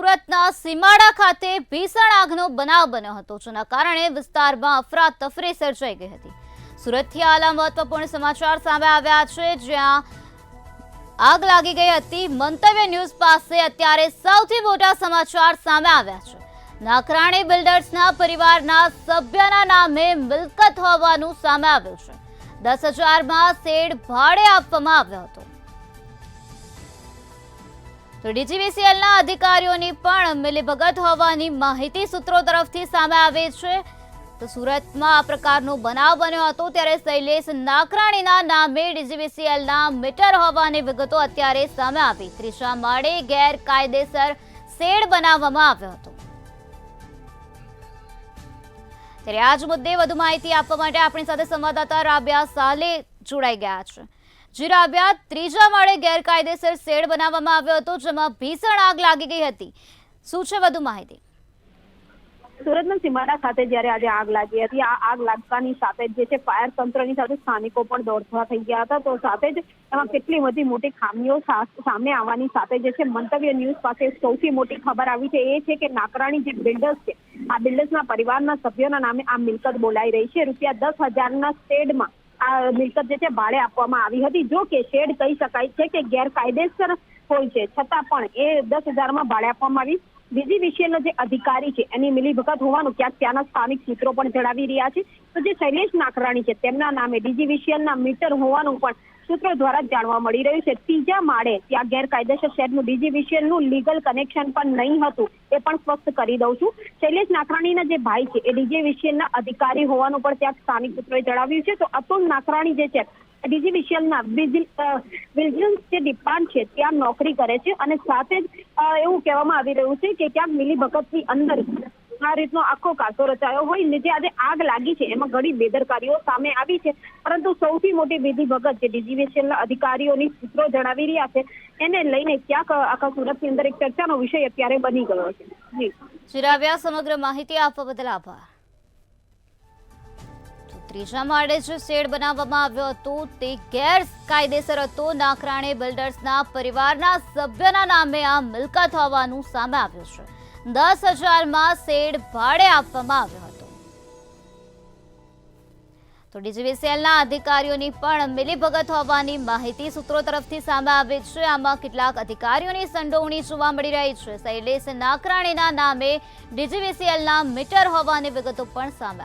સુરતના સીમાડા ખાતે ભીષણ આગનો બનાવ બન્યો હતો, જેના કારણે વિસ્તારમાં અફરાતફરી સર્જાઈ ગઈ હતી। સુરતથી હાલ મહત્વપૂર્ણ સમાચાર સામે આવ્યા છે, જ્યાં આગ લાગી ગઈ હતી। મંતવ્ય ન્યૂઝ પાસે અત્યારે સૌથી મોટા સમાચાર સામે આવ્યા છે। નાકરાણી બિલ્ડર્સના પરિવારના સભ્યના નામે મિલકત હોવાનું સામે આવ્યું છે। 10,000માં શેડ ભાડે આપવામાં આવ્યો હતો। તો ડીજીવીસીએલના અધિકારીઓની પણ મિલીભગત હોવાની માહિતી સૂત્રો તરફથી સામે આવી છે। તો સુરતમાં આ પ્રકારનો બનાવ બન્યો હતો, ત્યારે શૈલેષ નાકરાણીના નામે ડીજીવીસીએલના મીટર હોવાની વિગતો અત્યારે સામે આવી। ત્રીજા માળે ગેરકાયદેસર શેડ બનાવવામાં આવ્યો હતો। ત્યારે આ જ મુદ્દે વધુ માહિતી આપવા માટે આપણી સાથે સંવાદદાતા રાબિયા સાલે જોડાઈ ગયા છે। જી રાબિયા, ત્રીજા માળે ગેરકાયદેસર શેડ બનાવવામાં આવ્યો હતો, જેમાં ભીષણ આગ લાગી ગઈ હતી। શું છે વધુ માહિતી? સુરતના સીમાડા ખાતે જ્યારે આજે આગ લાગી હતી, આ આગ લાગતાની સાથે જે છે ફાયર તંત્રની સાથે સ્થાનિકો પણ દોડતા થઈ ગયા હતા। તો સાથે જ એમાં કેટલી બધી મોટી ખામીઓ સામે આવવાની સાથે જે છે મંતવ્ય ન્યૂઝ પાસે સૌથી મોટી ખબર આવી છે એ છે કે નાકરાણી જે બિલ્ડર્સ છે, આ બિલ્ડર્સના પરિવારના સભ્યોના નામે આ મિલકત બોલાઈ રહી છે। રૂપિયા 10,000ના શેડમાં આ મિલકત જે છે ભાડે આપવામાં આવી હતી। જો કે શેડ કહી શકાય છે કે ગેરકાયદેસર હોય છે, છતાં પણ એ 10,000માં ભાડે આપવામાં આવી। ડીજીવીસીએલનો જે અધિકારી છે એની મિલીભગત હોવાનું ક્યાંક ત્યાંના સ્થાનિક સૂત્રો પણ જણાવી રહ્યા છે। તો જે શૈલેષ નાકરાણી છે તેમના નામે ડીજીવીસીએલના મીટર હોવાનું પણ સૂત્રો દ્વારા જાણવા મળી રહ્યું છે। ત્રીજા માળે ત્યાં ગેરકાયદેસર શેડનું ડીજીવીસીએલનું લીગલ કનેક્શન પણ નહીં હતું, એ પણ સ્પષ્ટ કરી દઉં છું। શૈલેષ નાકરાણીના જે ભાઈ છે એ ડીજીવીસીએલના અધિકારી હોવાનું પણ ત્યાં સ્થાનિક સૂત્રોએ જણાવ્યું છે। તો અતુલ નાકરાણી જે છે ડીજીવીસીએલના વિજિલન્સ જે ડિપાર્ટમેન્ટ છે ત્યાં નોકરી કરે છે, અને સાથે જ એવું કહેવામાં આવી રહ્યું છે કે ક્યાંક મિલીભગતની અંદર આ રીતનો આખો કાસો રચાયો હોય ને જે આજે આગ લાગી છે એમાં ઘણી બેદરકારીઓ સામે આવી છે। પરંતુ સૌથી મોટી મિલીભગત જે ડીજીવીસીએલના અધિકારીઓની સૂત્રો જણાવી રહ્યા છે એને લઈને ક્યાંક આખા સુરતની અંદર એક ચર્ચાનો વિષય અત્યારે બની ગયો છે। જી રાબિયા, સમગ્ર માહિતી આપવા બદલ આભાર। ત્રીજા માળે જે શેડ બનાવવામાં આવ્યો હતો તે ગેરકાયદેસર હતો। નાકરાણી બિલ્ડર્સના પરિવારના સભ્યના નામે આ મિલકત હોવાનું સામે આવ્યું છે। 10,000માં શેડ ભાડે આપવામાં આવ્યો હતો। તો ડીજીવીસીએલના અધિકારીઓની પણ મિલીભગત હોવાની માહિતી સૂત્રો તરફથી સામે આવી છે। આમાં કેટલાક અધિકારીઓની સંડોવણી જોવા મળી રહી છે। શૈલેષ નાકરાણીના નામે ડીજીવીસીએલના મીટર હોવાની વિગતો પણ સામે આવી।